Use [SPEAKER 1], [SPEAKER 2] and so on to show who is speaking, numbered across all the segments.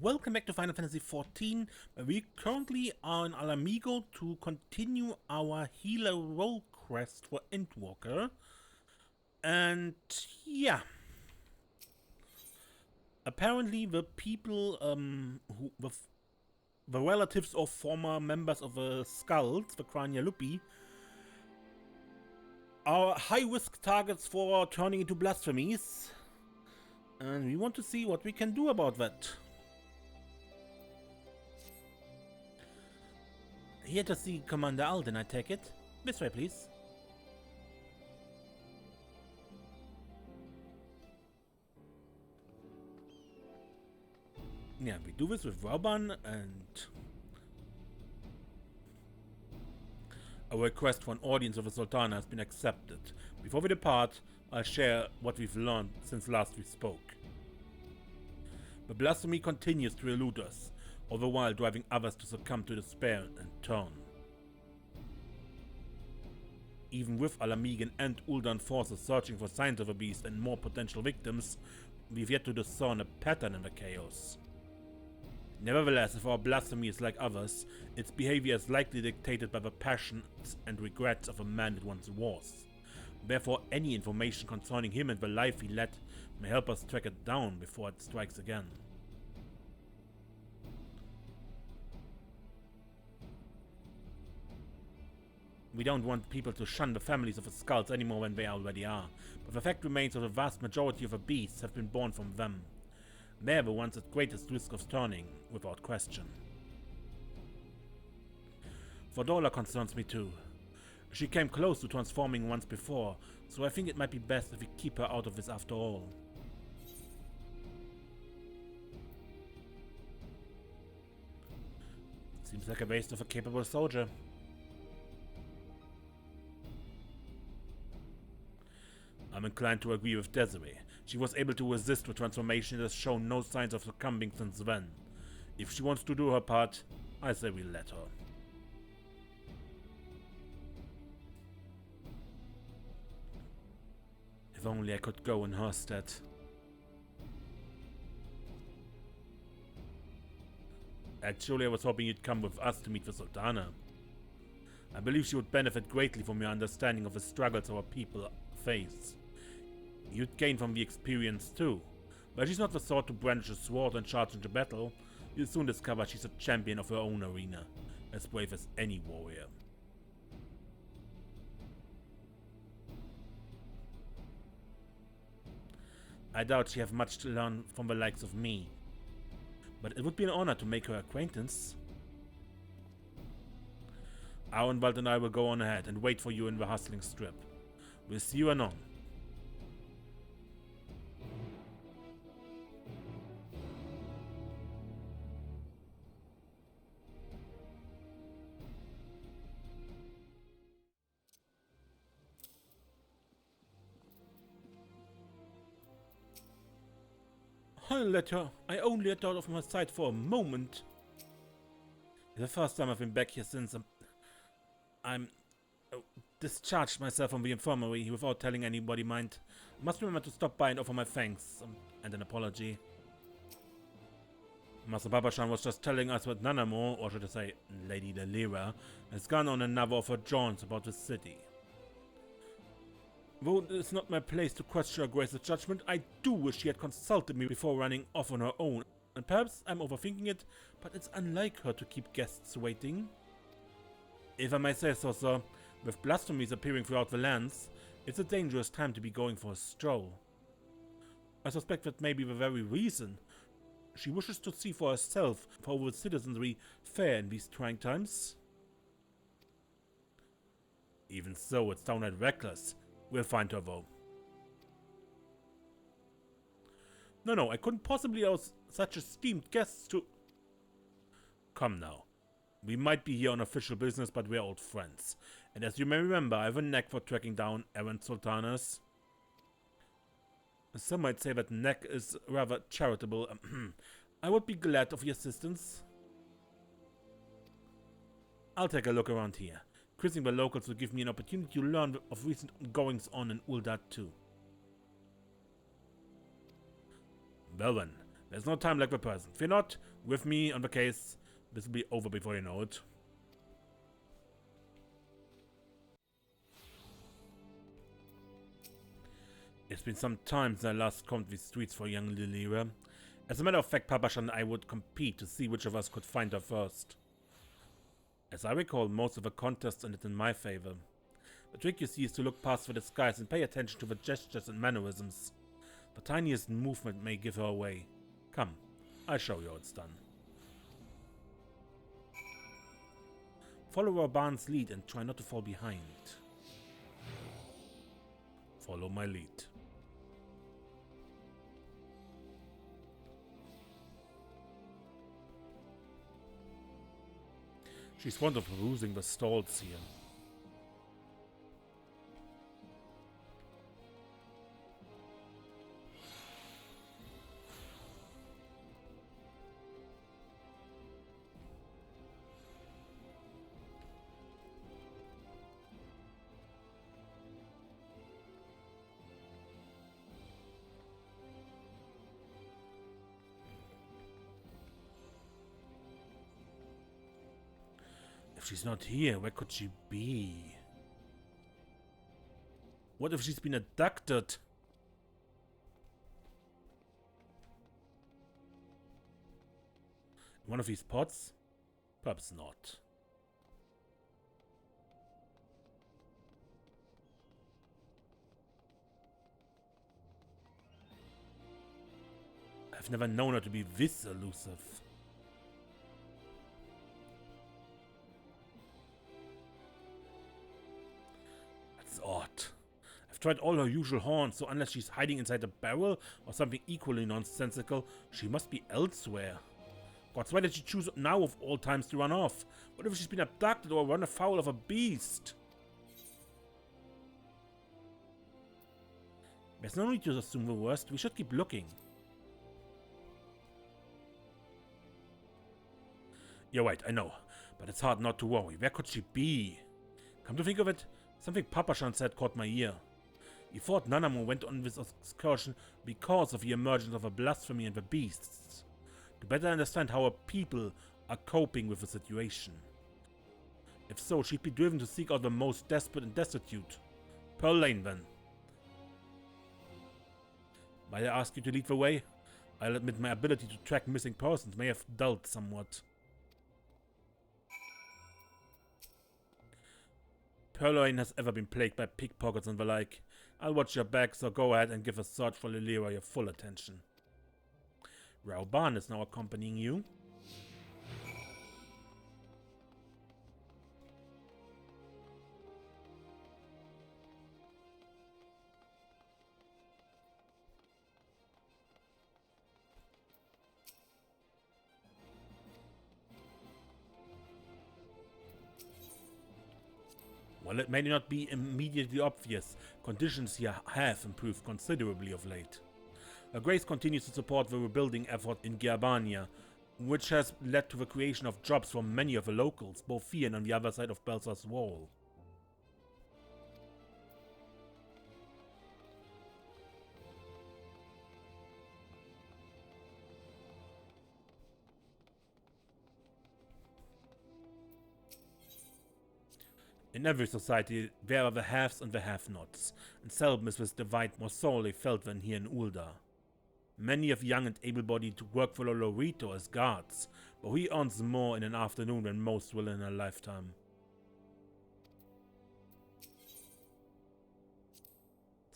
[SPEAKER 1] Welcome back to Final Fantasy XIV, where we currently are in Ala Mhigo to continue our healer role quest for Endwalker. And yeah, apparently the people the relatives of former members of the Skulls, the Crania Lupi, are high-risk targets for turning into blasphemies. And we want to see what we can do about that. Here to see Commander Alden, I take it. This way, please. Yeah, we do this with Raubahn, and a request for an audience of the Sultana has been accepted. Before we depart, I'll share what we've learned since last we spoke. The blasphemy continues to elude us, all the while driving others to succumb to despair and turn. Even with Ala Mhigo and Ul'dan forces searching for signs of a beast and more potential victims, we've yet to discern a pattern in the chaos. Nevertheless, if our blasphemy is like others, its behavior is likely dictated by the passions and regrets of a man it once was. Therefore, any information concerning him and the life he led may help us track it down before it strikes again. We don't want people to shun the families of the Skulls any more than they already are, but the fact remains that the vast majority of the beasts have been born from them. They're the ones at greatest risk of turning, without question. Fodorla concerns me too. She came close to transforming once before, so I think it might be best if we keep her out of this after all. Seems like a waste of a capable soldier. I'm inclined to agree with Desiree. She was able to resist the transformation and has shown no signs of succumbing since then. If she wants to do her part, I say we let her. If only I could go in her stead. Actually, I was hoping you'd come with us to meet the Sultana. I believe she would benefit greatly from your understanding of the struggles our people face. You'd gain from the experience too. But she's not the sort to brandish a sword and charge into battle. You'll soon discover she's a champion of her own arena, as brave as any warrior. I doubt she has much to learn from the likes of me, but it would be an honor to make her acquaintance. Arenvald and I will go on ahead and wait for you in the hustling strip. We'll see you anon. I only let her out of my sight for a moment. It's the first time I've been back here since I'm discharged myself from the infirmary without telling anybody, mind. I must remember to stop by and offer my thanks and an apology. Master Babashan was just telling us that Nanamo, or should I say Lady Delira, has gone on another of her jaunts about the city. Though it's not my place to question her Grace's judgment, I do wish she had consulted me before running off on her own. And perhaps I'm overthinking it, but it's unlike her to keep guests waiting. If I may say so, sir, with blasphemies appearing throughout the lands, it's a dangerous time to be going for a stroll. I suspect that may be the very reason. She wishes to see for herself how the citizenry fare in these trying times. Even so, it's downright reckless. We'll find her though. No, I couldn't possibly allow such esteemed guests to... Come now. We might be here on official business, but we're old friends. And as you may remember, I have a knack for tracking down errant sultanas. Some might say that knack is rather charitable. I would be glad of your assistance. I'll take a look around here. Quizzing the locals will give me an opportunity to learn of recent goings on in Ul'dan too. Well then, There's no time like the present. Fear not, with me on the case, this will be over before you know it. It's been some time since I last combed these streets for young Lilira. As a matter of fact, Papasha and I would compete to see which of us could find her first. As I recall, most of the contests ended in my favor. The trick, you see, is to look past the disguise and pay attention to the gestures and mannerisms. The tiniest movement may give her away. Come, I'll show you how it's done. Follow Raubahn's lead and try not to fall behind. Follow my lead. She's fond of perusing the stalls here. If she's not here, where could she be? What if she's been abducted? In one of these pots? Perhaps not. I've never known her to be this elusive. Odd. I've tried all her usual haunts, so unless she's hiding inside a barrel or something equally nonsensical, she must be elsewhere. Gods, why did she choose now of all times to run off? What if she's been abducted or run afoul of a beast? There's no need to assume the worst. We should keep looking. You're right, I know. But it's hard not to worry. Where could she be? Come to think of it, something Papashan said caught my ear. He thought Nanamo went on this excursion because of the emergence of a blasphemy and the beasts, to better understand how her people are coping with the situation. If so, she'd be driven to seek out the most desperate and destitute. Pearl Lane, then. Might I ask you to lead the way? I'll admit my ability to track missing persons may have dulled somewhat. Pearl Lane has ever been plagued by pickpockets and the like. I'll watch your back, so go ahead and give a search for Lilira your full attention. Raubahn is now accompanying you. While it may not be immediately obvious, conditions here have improved considerably of late. Her Grace continues to support the rebuilding effort in Giabania, which has led to the creation of jobs for many of the locals, both here and on the other side of Belsar's wall. In every society, there are the haves and the have-nots, and seldom is this divide more sorely felt than here in Ul'dah. Many of young and able-bodied work for Lolorito as guards, but he earns more in an afternoon than most will in a lifetime.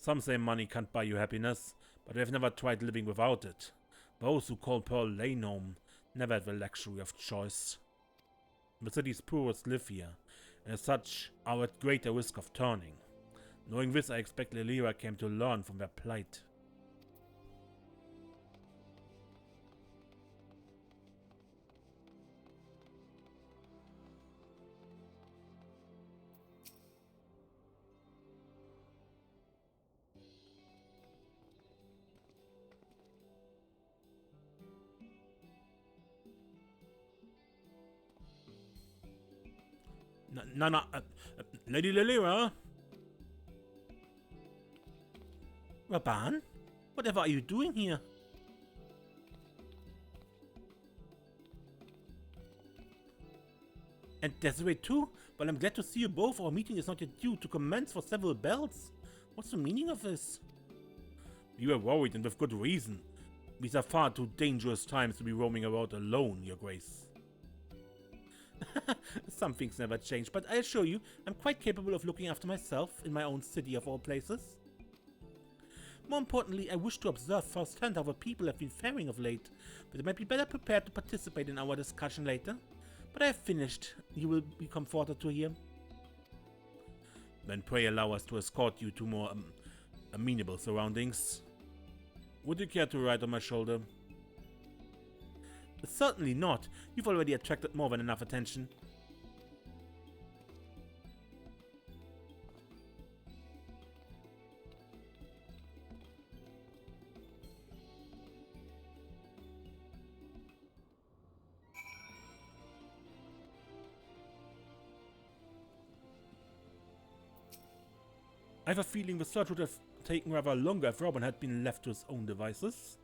[SPEAKER 1] Some say money can't buy you happiness, but they've never tried living without it. Those who call Pearl Lane home never had the luxury of choice. The city's poorest live here, and as such are at greater risk of turning. Knowing this, I expect Lilira came to learn from their plight. Lady Lilira? Raubahn? Whatever are you doing here? And Desiree too? Well, I'm glad to see you both. Our meeting is not yet due to commence for several bells. What's the meaning of this? You are worried, and with good reason. These are far too dangerous times to be roaming about alone, Your Grace. Some things never change, but I assure you, I'm quite capable of looking after myself in my own city of all places. More importantly, I wish to observe firsthand how the people have been faring of late, but I might be better prepared to participate in our discussion later. But I have finished. You will be comforted to hear. Then pray allow us to escort you to more amenable surroundings. Would you care to ride on my shoulder? Certainly not. You've already attracted more than enough attention. I have a feeling the search would have taken rather longer if Raubahn had been left to his own devices.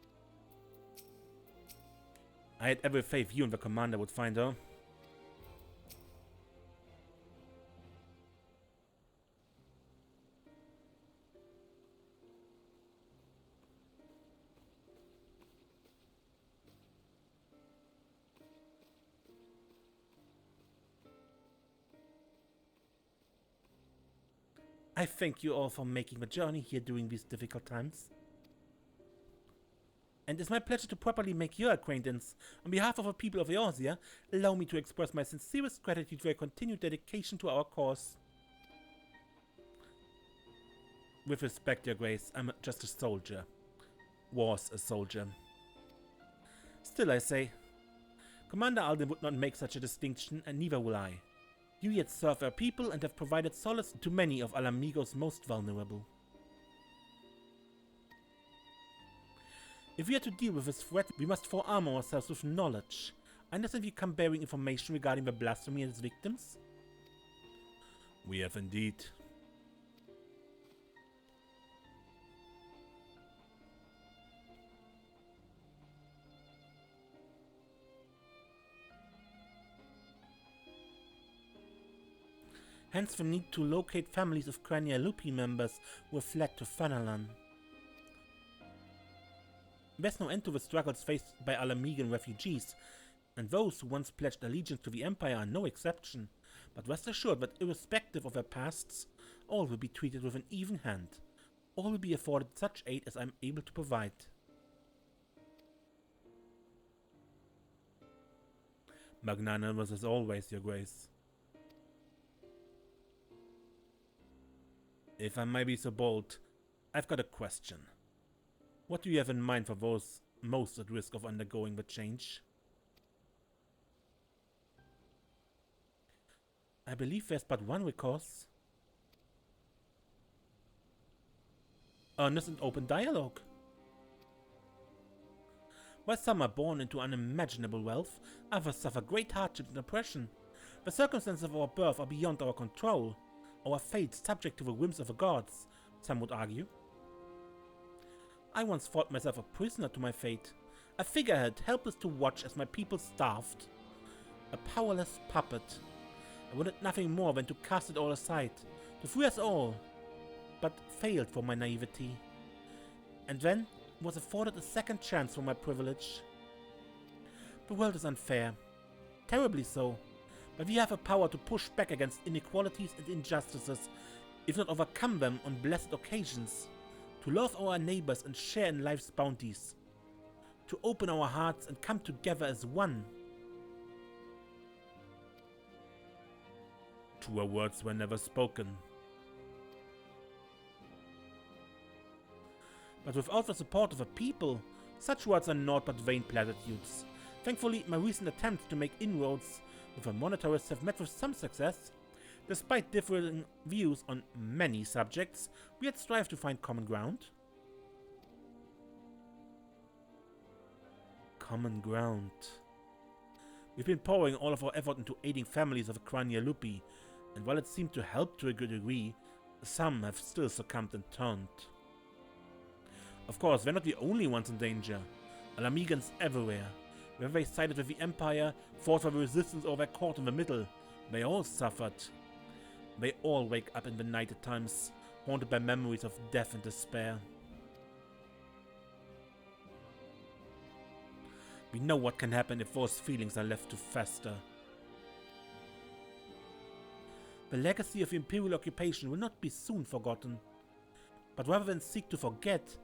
[SPEAKER 1] I had every faith you and the commander would find her. I thank you all for making the journey here during these difficult times. And it's my pleasure to properly make your acquaintance. On behalf of the people of Eorzea, allow me to express my sincerest gratitude for your continued dedication to our cause. With respect, Your Grace, I'm just a soldier. Was a soldier. Still, I say, Commander Alden would not make such a distinction, and neither will I. You yet serve our people and have provided solace to many of Ala Mhigo's most vulnerable. If we are to deal with this threat, we must forearm ourselves with knowledge. I understand we come bearing information regarding the blasphemy and its victims? We have indeed. Hence the need to locate families of Crania-Lupi members who have fled to Fanalan. There's no end to the struggles faced by Ala Mhigan refugees, and those who once pledged allegiance to the Empire are no exception. But rest assured that irrespective of their pasts, all will be treated with an even hand. All will be afforded such aid as I'm able to provide. Magnanimous as always, Your Grace. If I may be so bold, I've got a question. What do you have in mind for those most at risk of undergoing the change? I believe there's but one recourse. Earnest and open dialogue. While some are born into unimaginable wealth, others suffer great hardship and oppression. The circumstances of our birth are beyond our control. Our fate subject to the whims of the gods, some would argue. I once thought myself a prisoner to my fate, a figurehead helpless to watch as my people starved. A powerless puppet. I wanted nothing more than to cast it all aside, to free us all, but failed for my naivety. And then was afforded a second chance for my privilege. The world is unfair, terribly so. But we have the power to push back against inequalities and injustices, if not overcome them on blessed occasions, to love our neighbors and share in life's bounties, to open our hearts and come together as one. Truer words were never spoken. But without the support of the people, such words are naught but vain platitudes. Thankfully, my recent attempts to make inroads with the monetarists have met with some success. Despite differing views on many subjects, we had strived to find common ground. Common ground. We've been pouring all of our effort into aiding families of Crania-Lupi, and while it seemed to help to a good degree, some have still succumbed and turned. Of course, they're not the only ones in danger. Ala Mhigans everywhere. Whether they sided with the Empire, fought for the resistance, or were caught in the middle, They all suffered. They all wake up in the night at times, haunted by memories of death and despair. We know what can happen if those feelings are left to fester. The legacy of imperial occupation will not be soon forgotten. But rather than seek to forget,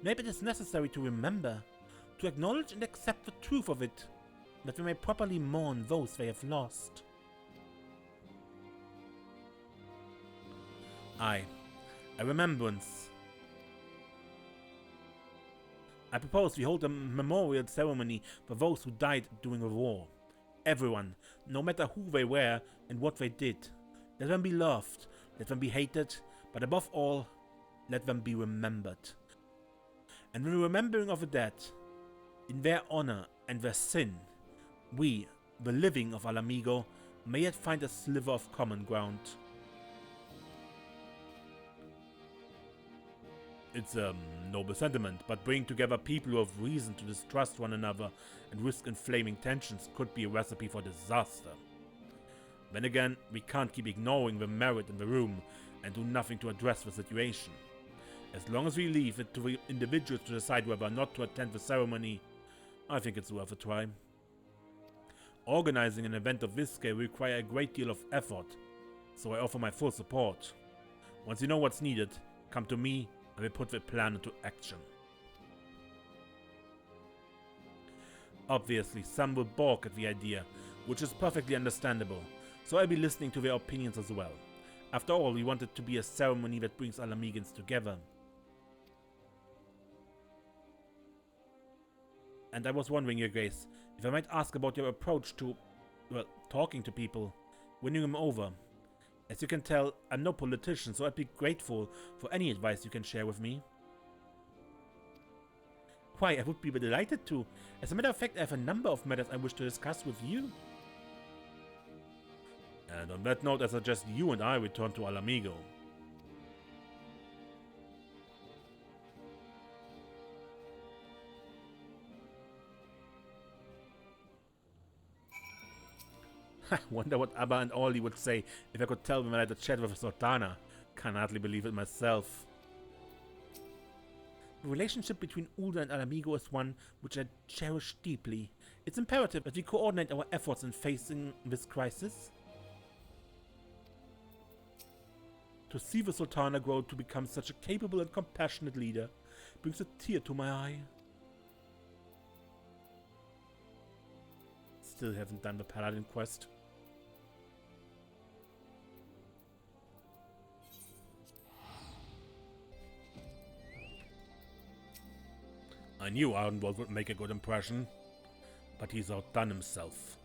[SPEAKER 1] maybe it is necessary to remember, to acknowledge and accept the truth of it, that we may properly mourn those they have lost. Aye, a remembrance. I propose we hold a memorial ceremony for those who died during the war. Everyone, no matter who they were and what they did. Let them be loved, let them be hated, but above all, let them be remembered. And in the remembering of the dead, in their honor and their sin, we, the living of Ala Mhigo, may yet find a sliver of common ground. It's a noble sentiment, but bringing together people who have reason to distrust one another and risk inflaming tensions could be a recipe for disaster. Then again, we can't keep ignoring the merit in the room and do nothing to address the situation. As long as we leave it to the individuals to decide whether or not to attend the ceremony, I think it's worth a try. Organizing an event of this scale will require a great deal of effort, so I offer my full support. Once you know what's needed, come to me and we'll put the plan into action. Obviously, some will balk at the idea, which is perfectly understandable, so I'll be listening to their opinions as well. After all, we want it to be a ceremony that brings Ala Mhigans together. And I was wondering, Your Grace, if I might ask about your approach to, well, talking to people, winning them over. As you can tell, I'm no politician, so I'd be grateful for any advice you can share with me. Why, I would be delighted to. As a matter of fact, I have a number of matters I wish to discuss with you. And on that note, I suggest you and I return to Ala Mhigo. I wonder what Abba and Ollie would say if I could tell them I had a chat with Sultana. Can't hardly believe it myself. The relationship between Ulda and Ala Mhigo is one which I cherish deeply. It's imperative that we coordinate our efforts in facing this crisis. To see the Sultana grow to become such a capable and compassionate leader brings a tear to my eye. Still haven't done the Paladin quest. I knew Arenvald would make a good impression, but he's outdone himself.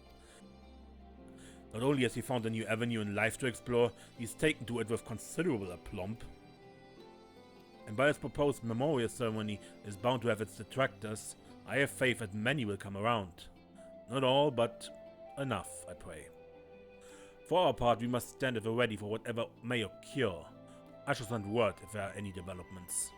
[SPEAKER 1] Not only has he found a new avenue in life to explore, he's taken to it with considerable aplomb. And while his proposed memorial ceremony is bound to have its detractors, I have faith that many will come around. Not all, but enough, I pray. For our part, we must stand at the ready for whatever may occur. I shall send word if there are any developments.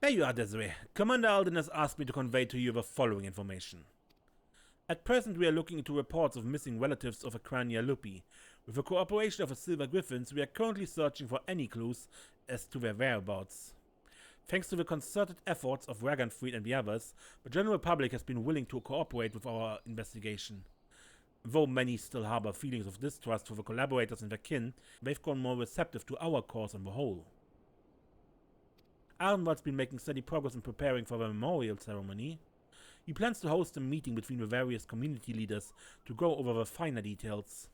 [SPEAKER 1] There you are, Desiree. Commander Alden has asked me to convey to you the following information. At present, we are looking into reports of missing relatives of Akrania Lupi. With the cooperation of the Silver Griffins, we are currently searching for any clues as to their whereabouts. Thanks to the concerted efforts of Raganfried and the others, the general public has been willing to cooperate with our investigation. Though many still harbor feelings of distrust for the collaborators and their kin, they've grown more receptive to our cause on the whole. Arenvald's been making steady progress in preparing for the memorial ceremony. He plans to host a meeting between the various community leaders to go over the finer details.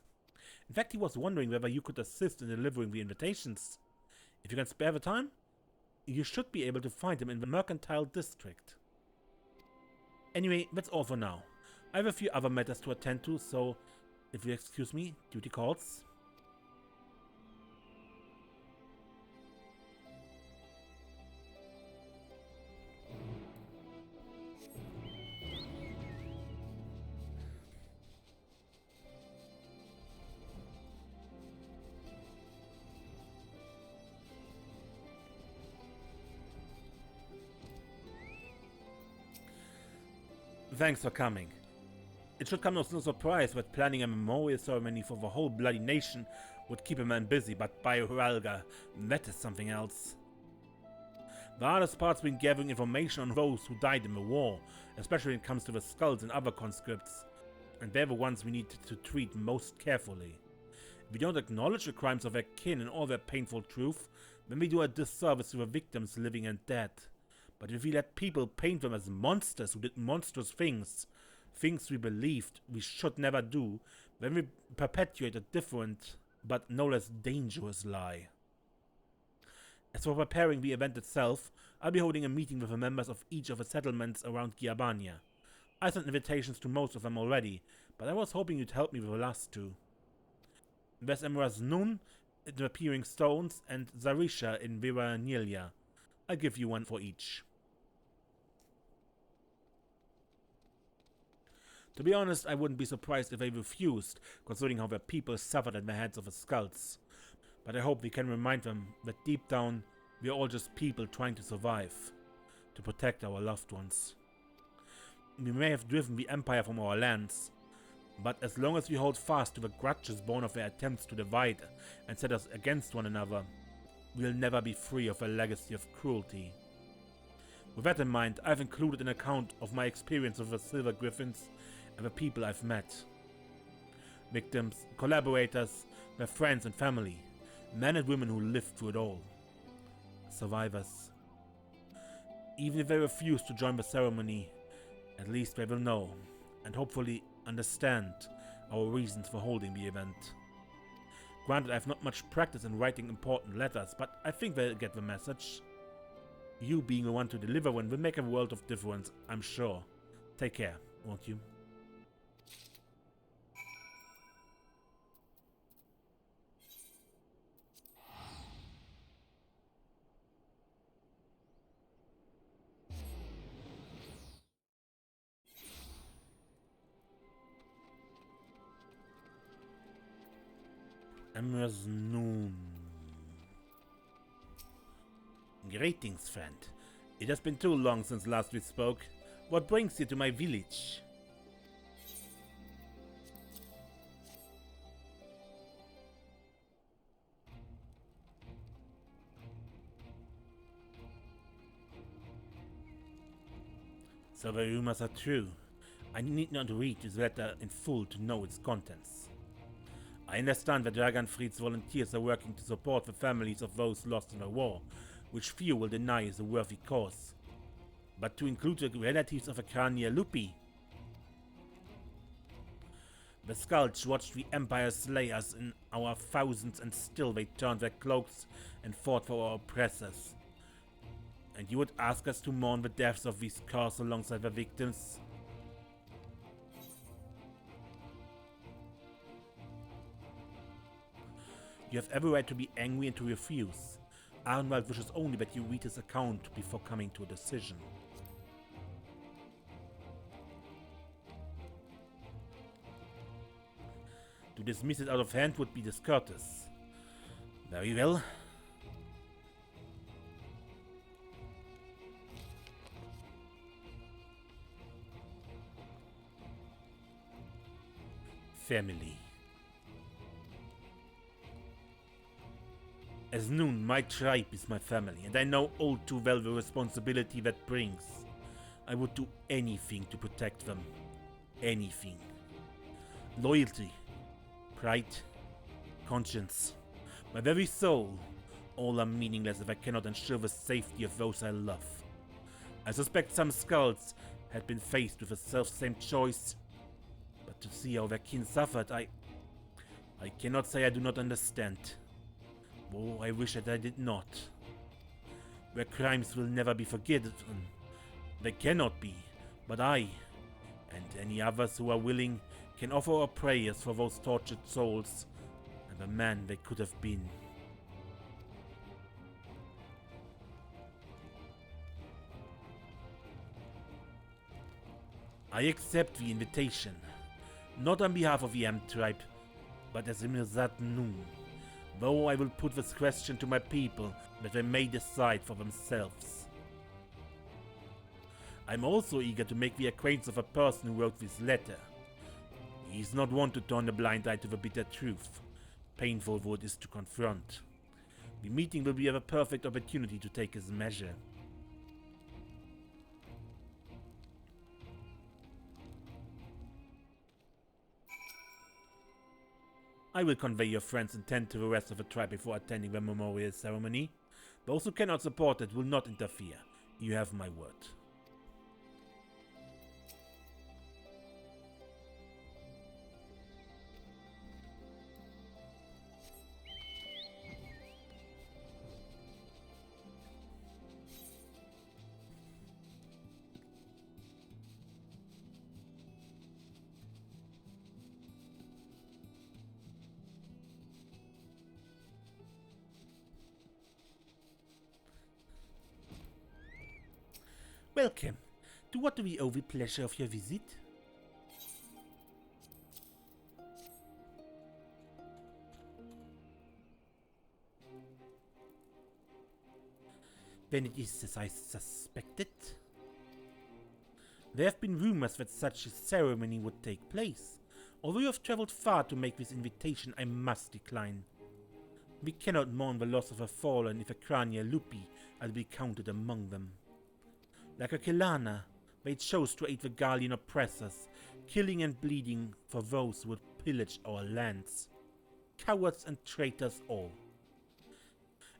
[SPEAKER 1] In fact, he was wondering whether you could assist in delivering the invitations. If you can spare the time, you should be able to find him in the Mercantile District. Anyway, that's all for now. I have a few other matters to attend to, so if you excuse me, duty calls. Thanks for coming. It should come as no surprise that planning a memorial ceremony for the whole bloody nation would keep a man busy, but by Ralga, that is something else. The hardest part's been gathering information on those who died in the war, especially when it comes to the skulls and other conscripts, and they're the ones we need to treat most carefully. If we don't acknowledge the crimes of their kin and all their painful truth, then we do a disservice to the victims living and dead. But if we let people paint them as monsters who did monstrous things we believed we should never do, then we perpetuate a different, but no less dangerous lie. As for preparing the event itself, I'll be holding a meeting with the members of each of the settlements around Giabania. I sent invitations to most of them already, but I was hoping you'd help me with the last two. There's Emrys Nun in the Appearing Stones and Zarisha in Viranilia. I'll give you one for each. To be honest, I wouldn't be surprised if they refused, considering how their people suffered at the hands of the skulls. But I hope we can remind them that deep down, we are all just people trying to survive, to protect our loved ones. We may have driven the Empire from our lands, but as long as we hold fast to the grudges born of their attempts to divide and set us against one another, we'll never be free of a legacy of cruelty. With that in mind, I've included an account of my experience with the Silver Griffins and the people I've met. Victims, collaborators, their friends and family, men and women who lived through it all. Survivors. Even if they refuse to join the ceremony, at least they will know, and hopefully understand, our reasons for holding the event. Granted, I have not much practice in writing important letters, but I think they'll get the message. You being the one to deliver one will make a world of difference, I'm sure. Take care, won't you? Emrys Nun. Greetings, friend. It has been too long since last we spoke. What brings you to my village? So the rumors are true. I need not read this letter in full to know its contents. I understand that Dragonfried's volunteers are working to support the families of those lost in the war, which few will deny is a worthy cause. But to include the relatives of Akrania Lupi. The Skulls watched the Empire slay us in our thousands, and still they turned their cloaks and fought for our oppressors. And you would ask us to mourn the deaths of these curs alongside their victims? You have every right to be angry and to refuse. Arenvald wishes only that you read his account before coming to a decision. To dismiss it out of hand would be discourteous. Very well. Family. As Nun, my tribe is my family, and I know all too well the responsibility that brings. I would do anything to protect them. Anything. Loyalty, pride, conscience, my very soul, all are meaningless if I cannot ensure the safety of those I love. I suspect some skulls had been faced with the self-same choice, but to see how their kin suffered, I cannot say I do not understand. Oh, I wish that I did not. Their crimes will never be forgiven. They cannot be, but I, and any others who are willing, can offer our prayers for those tortured souls, and the man they could have been. I accept the invitation, not on behalf of the Am tribe, but as Emrys Nun. Though I will put this question to my people, that they may decide for themselves. I'm also eager to make the acquaintance of a person who wrote this letter. He's not one to turn a blind eye to the bitter truth, painful though it is to confront. The meeting will be a perfect opportunity to take his measure. I will convey your friend's intent to the rest of the tribe before attending the memorial ceremony. Those who cannot support it will not interfere. You have my word. Welcome. To what do we owe the pleasure of your visit? Then it is as I suspected. There have been rumors that such a ceremony would take place. Although you have traveled far to make this invitation, I must decline. We cannot mourn the loss of a fallen if a Crania Lupi are to be counted among them. Like a Kelana, they chose to aid the Gallian oppressors, killing and bleeding for those who would pillage our lands. Cowards and traitors all.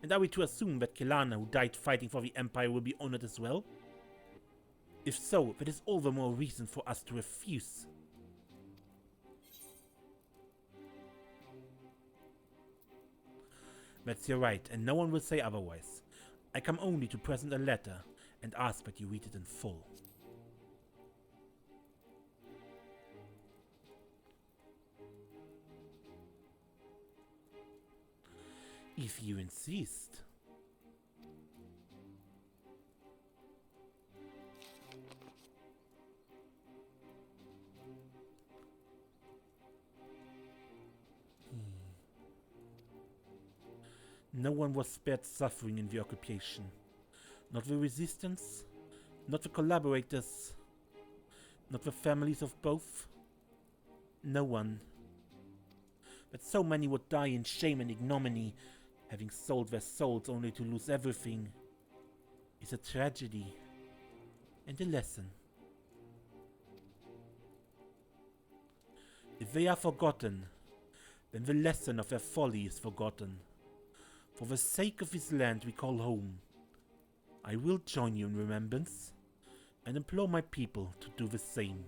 [SPEAKER 1] And are we to assume that Kelana, who died fighting for the Empire, will be honored as well? If so, that is all the more reason for us to refuse. That's your right, and no one will say otherwise. I come only to present a letter, and ask that you read it in full. If you insist. No one was spared suffering in the occupation. Not the resistance, not the collaborators, not the families of both. No one. But so many would die in shame and ignominy, having sold their souls only to lose everything, is a tragedy and a lesson. If they are forgotten, then the lesson of their folly is forgotten. For the sake of this land we call home, I will join you in remembrance, and implore my people to do the same.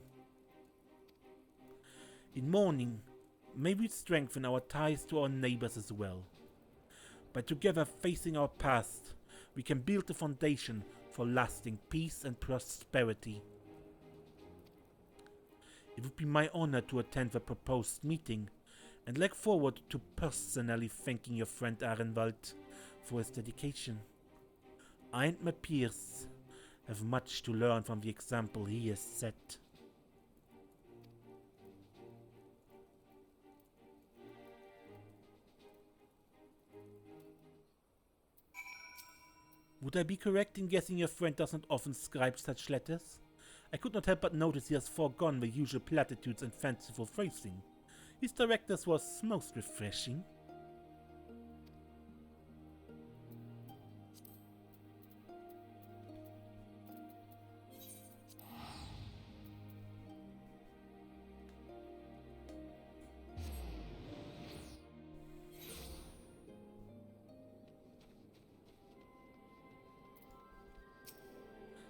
[SPEAKER 1] In mourning, may we strengthen our ties to our neighbors as well. By together facing our past, we can build the foundation for lasting peace and prosperity. It would be my honor to attend the proposed meeting, and look forward to personally thanking your friend Arenvald for his dedication. I and my peers have much to learn from the example he has set. Would I be correct in guessing your friend does not often scribe such letters? I could not help but notice he has foregone the usual platitudes and fanciful phrasing. His directness was most refreshing.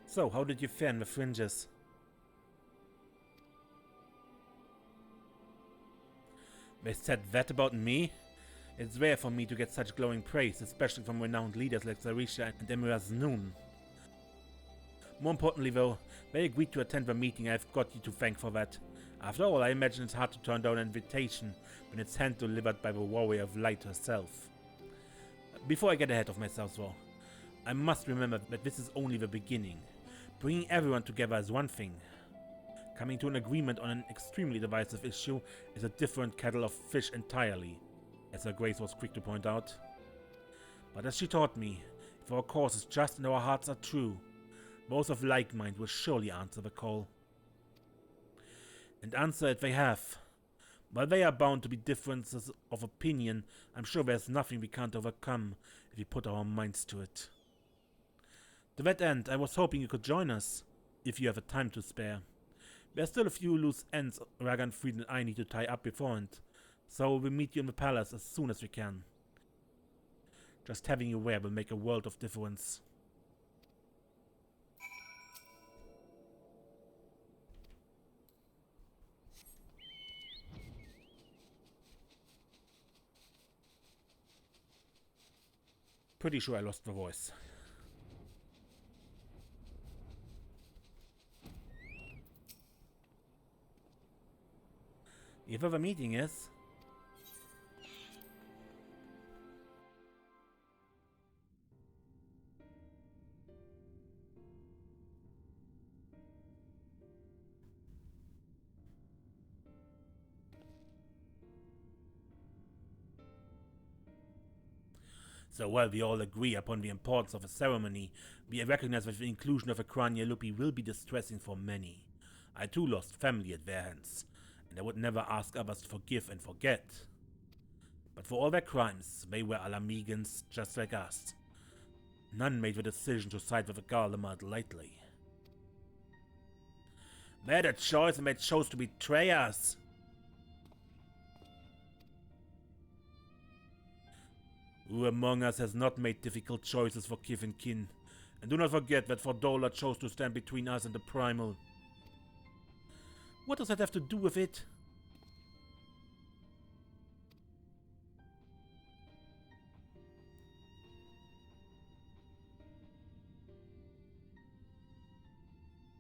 [SPEAKER 1] So, how did you fare in the fringes? They said that about me? It's rare for me to get such glowing praise, especially from renowned leaders like Zarisha and Emiraz Noon. More importantly though, they agreed to attend the meeting. I've got you to thank for that. After all, I imagine it's hard to turn down an invitation when it's hand-delivered by the warrior of light herself. Before I get ahead of myself though, I must remember that this is only the beginning. Bringing everyone together is one thing. Coming to an agreement on an extremely divisive issue is a different kettle of fish entirely, as Her Grace was quick to point out. But as she taught me, if our cause is just and our hearts are true, Those of like mind will surely answer the call. And answer it they have. While they are bound to be differences of opinion, I'm sure there's nothing we can't overcome if we put our minds to it. To that end, I was hoping you could join us, if you have a time to spare. There are still a few loose ends Ragan, Fried and I need to tie up beforehand, so we'll meet you in the palace as soon as we can. Just having you there will make a world of difference. Pretty sure I lost the voice. If the meeting is... So while we all agree upon the importance of the ceremony, we recognize that the inclusion of a Kranya-Lupi will be distressing for many. I too lost family at their hands, and I would never ask others to forgive and forget. But for all their crimes, they were Ala Mhigans just like us. None made the decision to side with the Garlemald lightly. They had a choice and they chose to betray us. Who among us has not made difficult choices for kith and kin? And do not forget that Fordola chose to stand between us and the Primal. What does that have to do with it?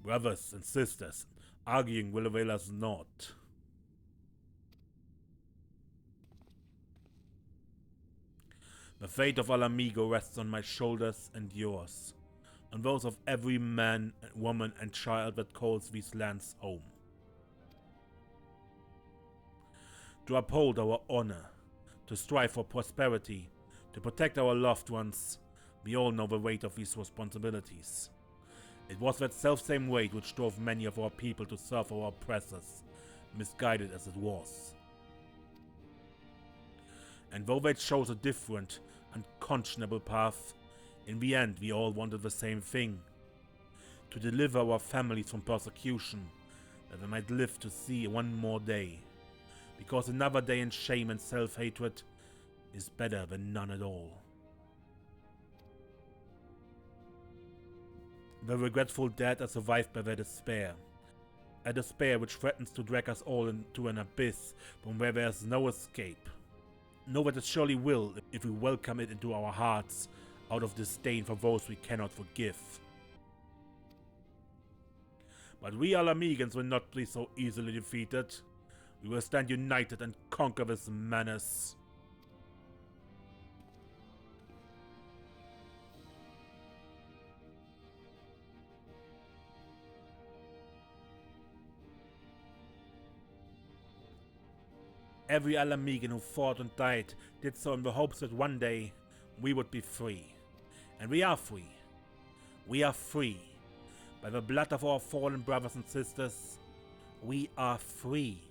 [SPEAKER 1] Brothers and sisters, arguing will avail us naught. The fate of Ala Mhigo rests on my shoulders and yours, on those of every man, woman and child that calls these lands home. To uphold our honor, to strive for prosperity, to protect our loved ones, we all know the weight of these responsibilities. It was that selfsame weight which drove many of our people to serve our oppressors, misguided as it was. And though they chose a different, unconscionable path, in the end we all wanted the same thing. To deliver our families from persecution, that they might live to see one more day. Because another day in shame and self-hatred is better than none at all. The regretful dead are survived by their despair. A despair which threatens to drag us all into an abyss from where there is no escape. No, but it surely will if we welcome it into our hearts, out of disdain for those we cannot forgive. But we Ala Mhigans will not be so easily defeated. We will stand united and conquer this menace. Every Ala Mhigan who fought and died did so in the hopes that one day we would be free. And we are free. We are free. By the blood of our fallen brothers and sisters, we are free.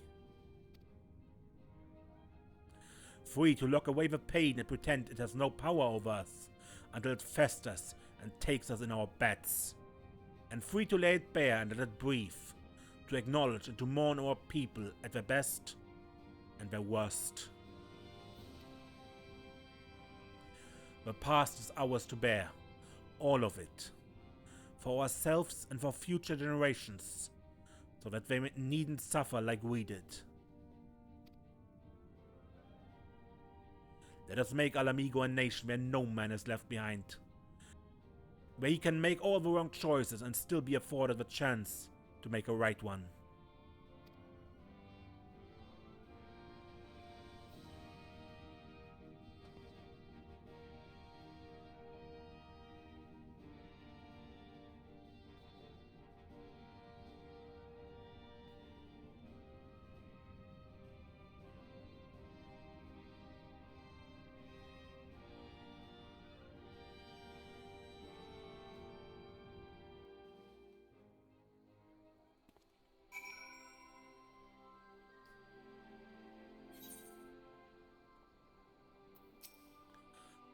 [SPEAKER 1] Free to lock away the pain and pretend it has no power over us, until it festers and takes us in our beds. And free to lay it bare and let it breathe, to acknowledge and to mourn our people at their best and their worst. The past is ours to bear, all of it, for ourselves and for future generations, so that they needn't suffer like we did. Let us make Ala Mhigo a nation where no man is left behind, where he can make all the wrong choices and still be afforded the chance to make a right one.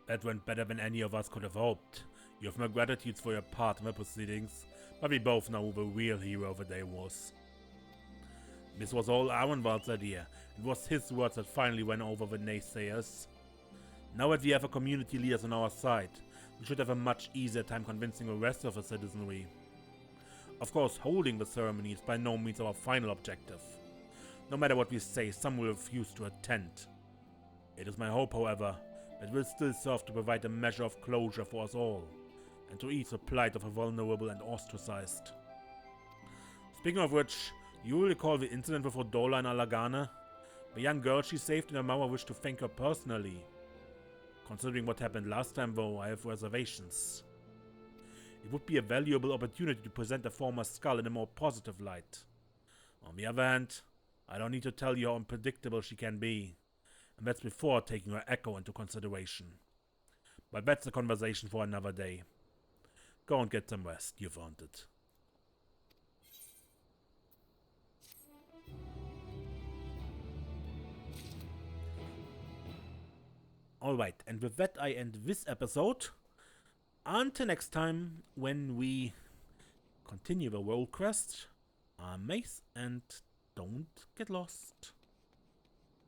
[SPEAKER 1] That went better than any of us could have hoped. You have my gratitude for your part in the proceedings, but we both know who the real hero of the day was. This was all Arenvald's idea. It was his words that finally went over the naysayers. Now that we have a community leaders on our side, we should have a much easier time convincing the rest of the citizenry. Of course, holding the ceremony is by no means our final objective. No matter what we say, some will refuse to attend. It is my hope, however, that it will still serve to provide a measure of closure for us all, and to ease the plight of the vulnerable and ostracized. Speaking of which, you will recall the incident with Odola and Alagana? The young girl she saved and her mother wished to thank her personally. Considering what happened last time though, I have reservations. It would be a valuable opportunity to present the former skull in a more positive light. On the other hand, I don't need to tell you how unpredictable she can be, and that's before taking her echo into consideration. But that's a conversation for another day. Go and get some rest, you've earned it. Alright, and with that I end this episode. Until next time, when we continue the Rolequest, mace and don't get lost.